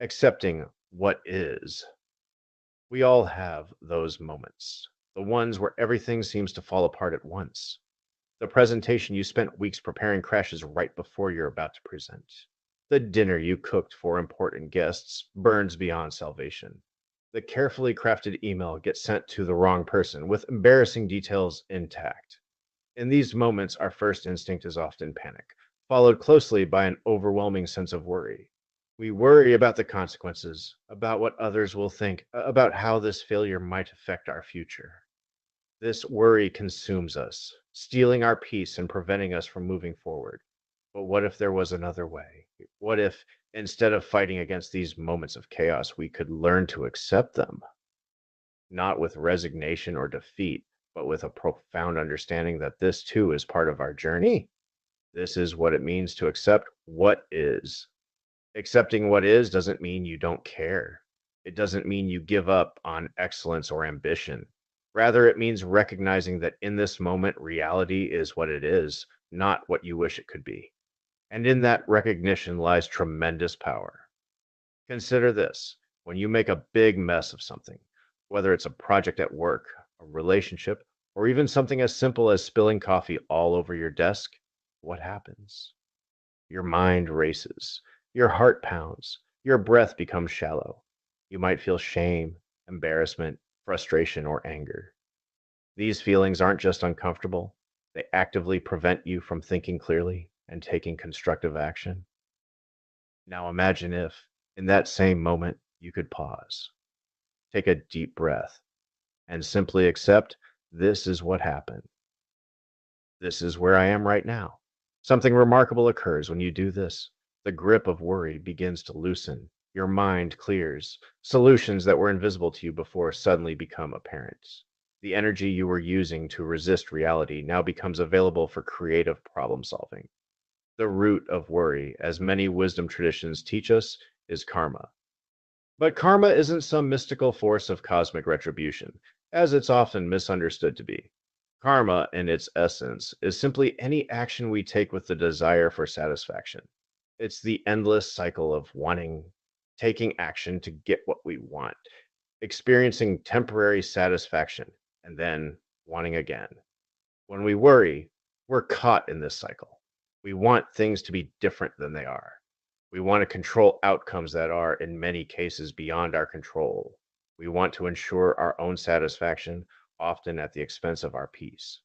Accepting what is. We all have those moments, the ones where everything seems to fall apart at once. The presentation you spent weeks preparing crashes right before you're about to present. The dinner you cooked for important guests burns beyond salvation. The carefully crafted email gets sent to the wrong person with embarrassing details intact. In these moments, our first instinct is often panic, followed closely by an overwhelming sense of worry. We worry about the consequences, about what others will think, about how this failure might affect our future. This worry consumes us, stealing our peace and preventing us from moving forward. But what if there was another way? What if, instead of fighting against these moments of chaos, we could learn to accept them, not with resignation or defeat, but with a profound understanding that this too is part of our journey? This is what it means to accept what is. Accepting what is doesn't mean you don't care. It doesn't mean you give up on excellence or ambition. Rather, it means recognizing that in this moment, reality is what it is, not what you wish it could be. And in that recognition lies tremendous power. Consider this: when you make a big mess of something, whether it's a project at work, a relationship, or even something as simple as spilling coffee all over your desk, what happens? Your mind races, your heart pounds, your breath becomes shallow. You might feel shame, embarrassment, frustration, or anger. These feelings aren't just uncomfortable, they actively prevent you from thinking clearly and taking constructive action. Now imagine if, in that same moment, you could pause, take a deep breath, and simply accept this is what happened. This is where I am right now. Something remarkable occurs when you do this. The grip of worry begins to loosen. Your mind clears. Solutions that were invisible to you before suddenly become apparent. The energy you were using to resist reality now becomes available for creative problem solving. The root of worry, as many wisdom traditions teach us, is karma. But karma isn't some mystical force of cosmic retribution, as it's often misunderstood to be. Karma, in its essence, is simply any action we take with the desire for satisfaction. It's the endless cycle of taking action to get what we want, experiencing temporary satisfaction, and then wanting again. When we worry, we're caught in this cycle. We want things to be different than they are. We want to control outcomes that are, in many cases, beyond our control. We want to ensure our own satisfaction, often at the expense of our peace.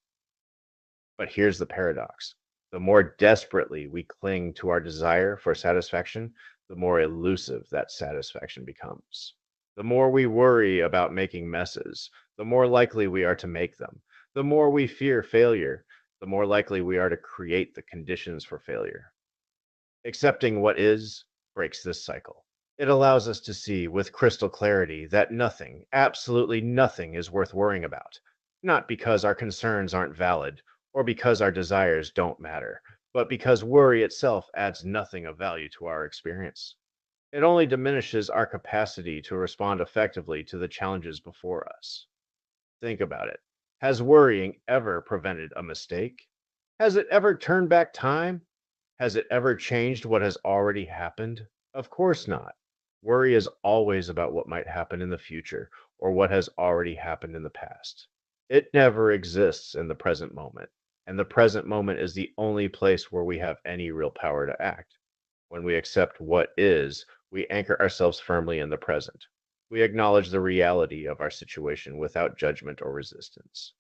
But here's the paradox: the more desperately we cling to our desire for satisfaction, the more elusive that satisfaction becomes. The more we worry about making messes, the more likely we are to make them. The more we fear failure, the more likely we are to create the conditions for failure. Accepting what is breaks this cycle. It allows us to see with crystal clarity that nothing, absolutely nothing, is worth worrying about. Not because our concerns aren't valid or because our desires don't matter, but because worry itself adds nothing of value to our experience. It only diminishes our capacity to respond effectively to the challenges before us. Think about it. Has worrying ever prevented a mistake? Has it ever turned back time? Has it ever changed what has already happened? Of course not. Worry is always about what might happen in the future or what has already happened in the past. It never exists in the present moment, and the present moment is the only place where we have any real power to act. When we accept what is, we anchor ourselves firmly in the present. We acknowledge the reality of our situation without judgment or resistance.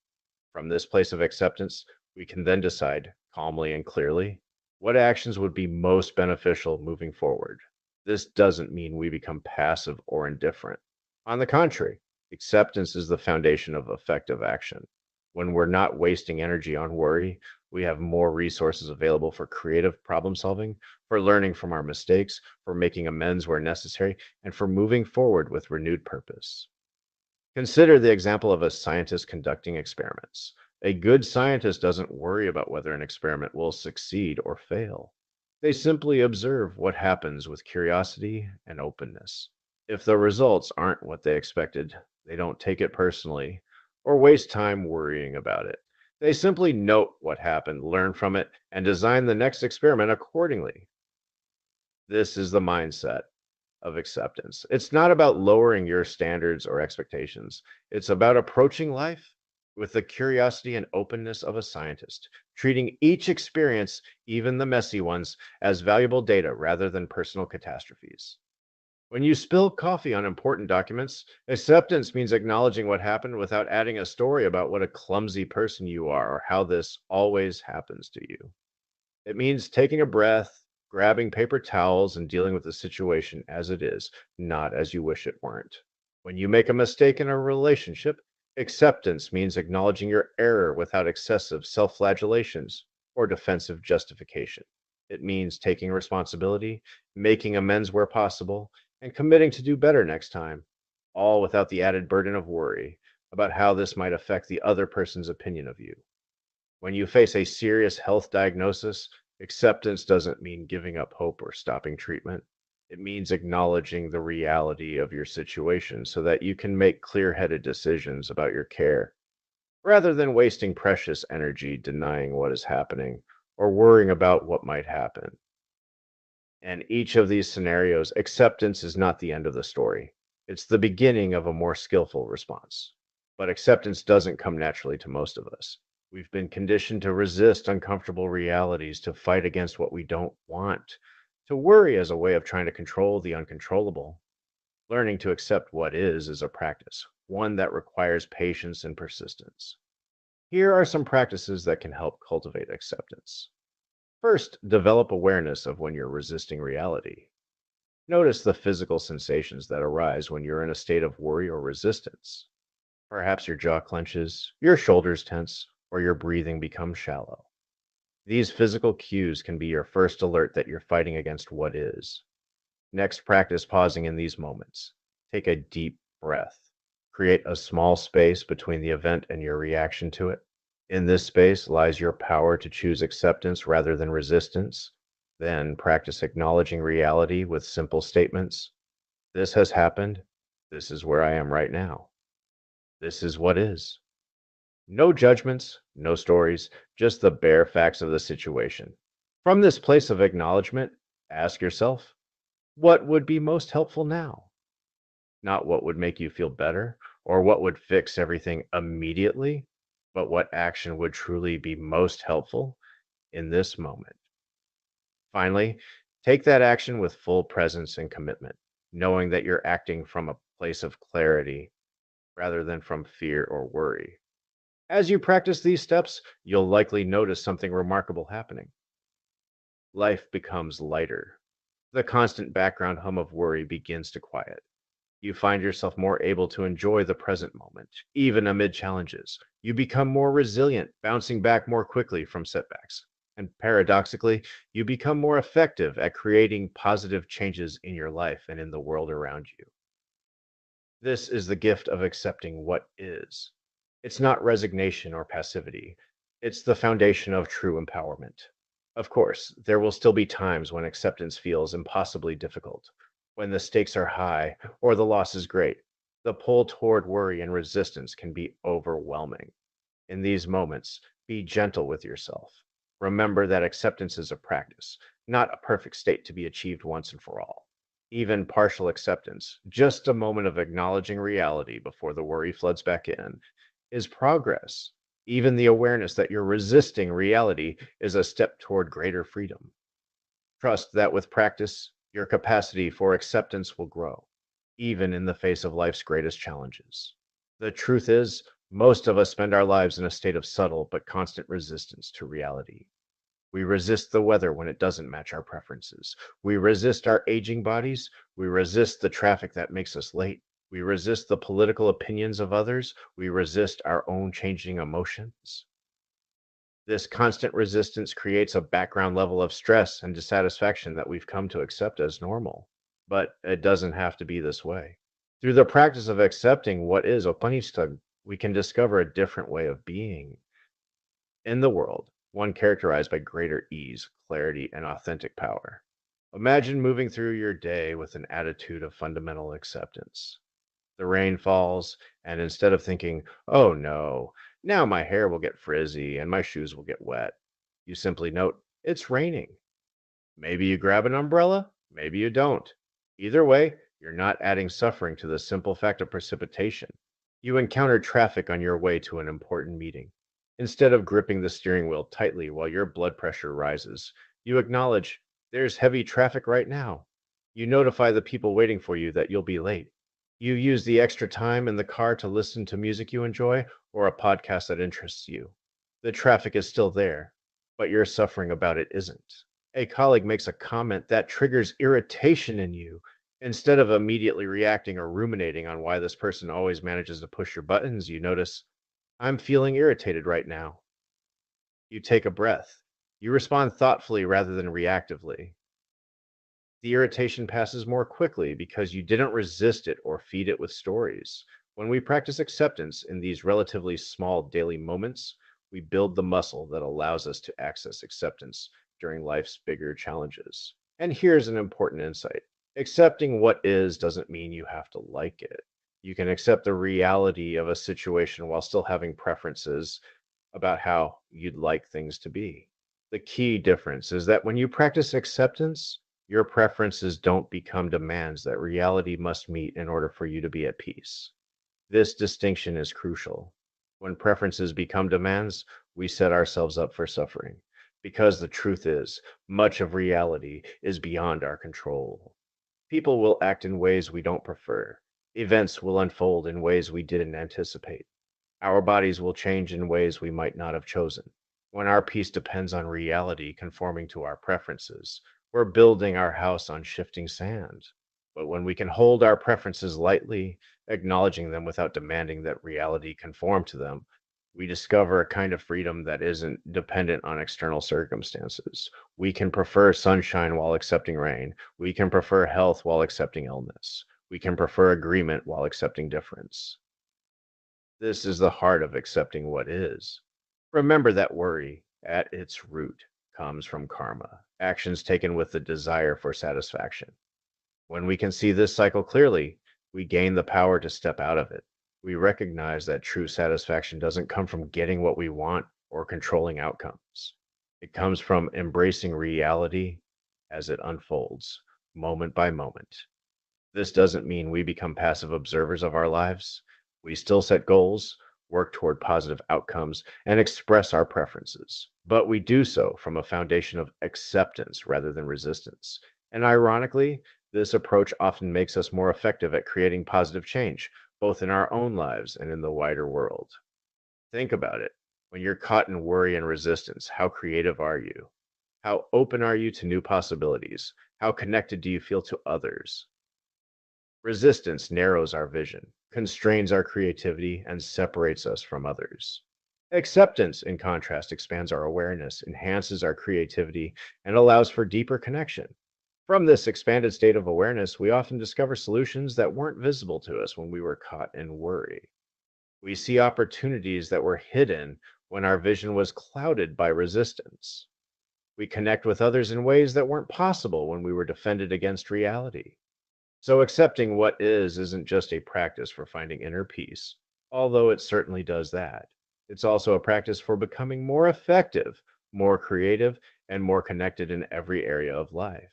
From this place of acceptance, we can then decide, calmly and clearly, what actions would be most beneficial moving forward. This doesn't mean we become passive or indifferent. On the contrary, acceptance is the foundation of effective action. When we're not wasting energy on worry, we have more resources available for creative problem solving, for learning from our mistakes, for making amends where necessary, and for moving forward with renewed purpose. Consider the example of a scientist conducting experiments. A good scientist doesn't worry about whether an experiment will succeed or fail. They simply observe what happens with curiosity and openness. If the results aren't what they expected, they don't take it personally or waste time worrying about it. They simply note what happened, learn from it, and design the next experiment accordingly. This is the mindset of acceptance. It's not about lowering your standards or expectations. It's about approaching life with the curiosity and openness of a scientist, treating each experience, even the messy ones, as valuable data rather than personal catastrophes. When you spill coffee on important documents, acceptance means acknowledging what happened without adding a story about what a clumsy person you are or how this always happens to you. It means taking a breath, grabbing paper towels, and dealing with the situation as it is, not as you wish it weren't. When you make a mistake in a relationship, acceptance means acknowledging your error without excessive self flagellations or defensive justification. It means taking responsibility, making amends where possible, and committing to do better next time, all without the added burden of worry about how this might affect the other person's opinion of you. When you face a serious health diagnosis, acceptance doesn't mean giving up hope or stopping treatment. It means acknowledging the reality of your situation so that you can make clear headed decisions about your care, rather than wasting precious energy denying what is happening or worrying about what might happen. And each of these scenarios, acceptance is not the end of the story. It's the beginning of a more skillful response. But acceptance doesn't come naturally to most of us. We've been conditioned to resist uncomfortable realities, to fight against what we don't want, to worry as a way of trying to control the uncontrollable. Learning to accept what is a practice, one that requires patience and persistence. Here are some practices that can help cultivate acceptance. First, develop awareness of when you're resisting reality. Notice the physical sensations that arise when you're in a state of worry or resistance. Perhaps your jaw clenches, your shoulders tense, or your breathing becomes shallow. These physical cues can be your first alert that you're fighting against what is. Next, practice pausing in these moments. Take a deep breath. Create a small space between the event and your reaction to it. In this space lies your power to choose acceptance rather than resistance. Then practice acknowledging reality with simple statements. This has happened. This is where I am right now. This is what is. No judgments, no stories, just the bare facts of the situation. From this place of acknowledgement, ask yourself, what would be most helpful now? Not what would make you feel better or what would fix everything immediately, but what action would truly be most helpful in this moment. Finally, take that action with full presence and commitment, knowing that you're acting from a place of clarity rather than from fear or worry. As you practice these steps, you'll likely notice something remarkable happening. Life becomes lighter. The constant background hum of worry begins to quiet. You find yourself more able to enjoy the present moment, even amid challenges. You become more resilient, bouncing back more quickly from setbacks. And paradoxically, you become more effective at creating positive changes in your life and in the world around you. This is the gift of accepting what is. It's not resignation or passivity, it's the foundation of true empowerment. Of course, there will still be times when acceptance feels impossibly difficult, when the stakes are high or the loss is great. The pull toward worry and resistance can be overwhelming. In these moments, be gentle with yourself. Remember that acceptance is a practice, not a perfect state to be achieved once and for all. Even partial acceptance, just a moment of acknowledging reality before the worry floods back in, is progress. Even the awareness that you're resisting reality is a step toward greater freedom. Trust that with practice, your capacity for acceptance will grow, even in the face of life's greatest challenges. The truth is, most of us spend our lives in a state of subtle but constant resistance to reality. We resist the weather when it doesn't match our preferences. We resist our aging bodies. We resist the traffic that makes us late. We resist the political opinions of others. We resist our own changing emotions. This constant resistance creates a background level of stress and dissatisfaction that we've come to accept as normal. But it doesn't have to be this way. Through the practice of accepting what is Upanishad, we can discover a different way of being in the world, one characterized by greater ease, clarity, and authentic power. Imagine moving through your day with an attitude of fundamental acceptance. The rain falls, and instead of thinking, oh no, now my hair will get frizzy and my shoes will get wet, you simply note, it's raining. Maybe you grab an umbrella, maybe you don't. Either way, you're not adding suffering to the simple fact of precipitation. You encountered traffic on your way to an important meeting. Instead of gripping the steering wheel tightly while your blood pressure rises, you acknowledge there's heavy traffic right now. You notify the people waiting for you that you'll be late. You use the extra time in the car to listen to music you enjoy or a podcast that interests you. The traffic is still there, but your suffering about it isn't. A colleague makes a comment that triggers irritation in you. Instead of immediately reacting or ruminating on why this person always manages to push your buttons, you notice, I'm feeling irritated right now. You take a breath. You respond thoughtfully rather than reactively. The irritation passes more quickly because you didn't resist it or feed it with stories. When we practice acceptance in these relatively small daily moments, we build the muscle that allows us to access acceptance during life's bigger challenges. And here's an important insight: accepting what is doesn't mean you have to like it. You can accept the reality of a situation while still having preferences about how you'd like things to be. The key difference is that when you practice acceptance, your preferences don't become demands that reality must meet in order for you to be at peace. This distinction is crucial. When preferences become demands, we set ourselves up for suffering. Because the truth is, much of reality is beyond our control. People will act in ways we don't prefer. Events will unfold in ways we didn't anticipate. Our bodies will change in ways we might not have chosen. When our peace depends on reality conforming to our preferences, we're building our house on shifting sand. But when we can hold our preferences lightly, acknowledging them without demanding that reality conform to them, we discover a kind of freedom that isn't dependent on external circumstances. We can prefer sunshine while accepting rain. We can prefer health while accepting illness. We can prefer agreement while accepting difference. This is the heart of accepting what is. Remember that worry, at its root, comes from karma, actions taken with the desire for satisfaction. When we can see this cycle clearly, we gain the power to step out of it. We recognize that true satisfaction doesn't come from getting what we want or controlling outcomes. It comes from embracing reality as it unfolds, moment by moment. This doesn't mean we become passive observers of our lives. We still set goals, work toward positive outcomes, and express our preferences. But we do so from a foundation of acceptance rather than resistance. And ironically, this approach often makes us more effective at creating positive change, both in our own lives and in the wider world. Think about it. When you're caught in worry and resistance, how creative are you? How open are you to new possibilities? How connected do you feel to others? Resistance narrows our vision, constrains our creativity, and separates us from others. Acceptance, in contrast, expands our awareness, enhances our creativity, and allows for deeper connection. From this expanded state of awareness, we often discover solutions that weren't visible to us when we were caught in worry. We see opportunities that were hidden when our vision was clouded by resistance. We connect with others in ways that weren't possible when we were defended against reality. So, accepting what is isn't just a practice for finding inner peace, although it certainly does that. It's also a practice for becoming more effective, more creative, and more connected in every area of life.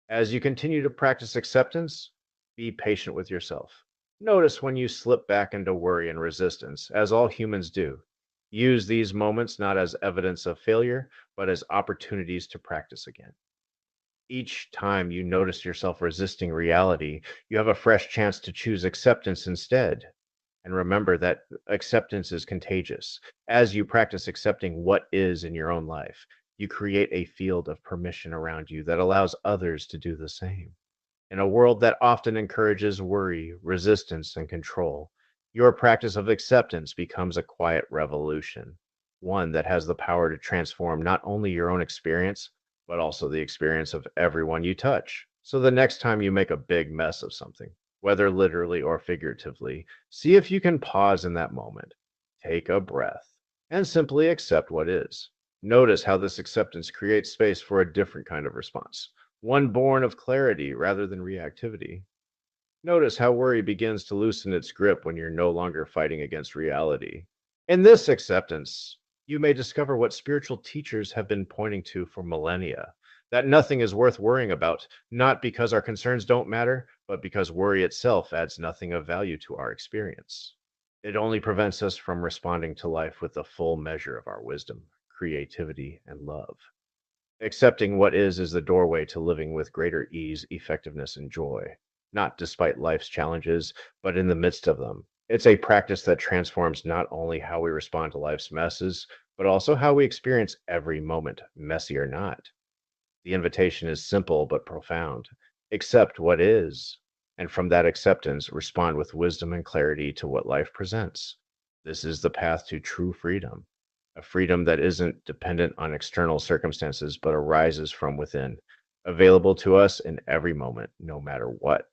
As you continue to practice acceptance, be patient with yourself. Notice when you slip back into worry and resistance, as all humans do. Use these moments not as evidence of failure, but as opportunities to practice again. Each time you notice yourself resisting reality, you have a fresh chance to choose acceptance instead. And remember that acceptance is contagious. As you practice accepting what is in your own life, you create a field of permission around you that allows others to do the same. In a world that often encourages worry, resistance, and control, your practice of acceptance becomes a quiet revolution, one that has the power to transform not only your own experience, but also the experience of everyone you touch. So the next time you make a big mess of something, whether literally or figuratively, see if you can pause in that moment, take a breath, and simply accept what is. Notice how this acceptance creates space for a different kind of response, one born of clarity rather than reactivity. Notice how worry begins to loosen its grip when you're no longer fighting against reality. In this acceptance, you may discover what spiritual teachers have been pointing to for millennia, that nothing is worth worrying about, not because our concerns don't matter, but because worry itself adds nothing of value to our experience. It only prevents us from responding to life with the full measure of our wisdom, creativity, and love. Accepting what is the doorway to living with greater ease, effectiveness, and joy, not despite life's challenges, but in the midst of them. It's a practice that transforms not only how we respond to life's messes, but also how we experience every moment, messy or not. The invitation is simple but profound. Accept what is, and from that acceptance, respond with wisdom and clarity to what life presents. This is the path to true freedom, a freedom that isn't dependent on external circumstances but arises from within, available to us in every moment, no matter what.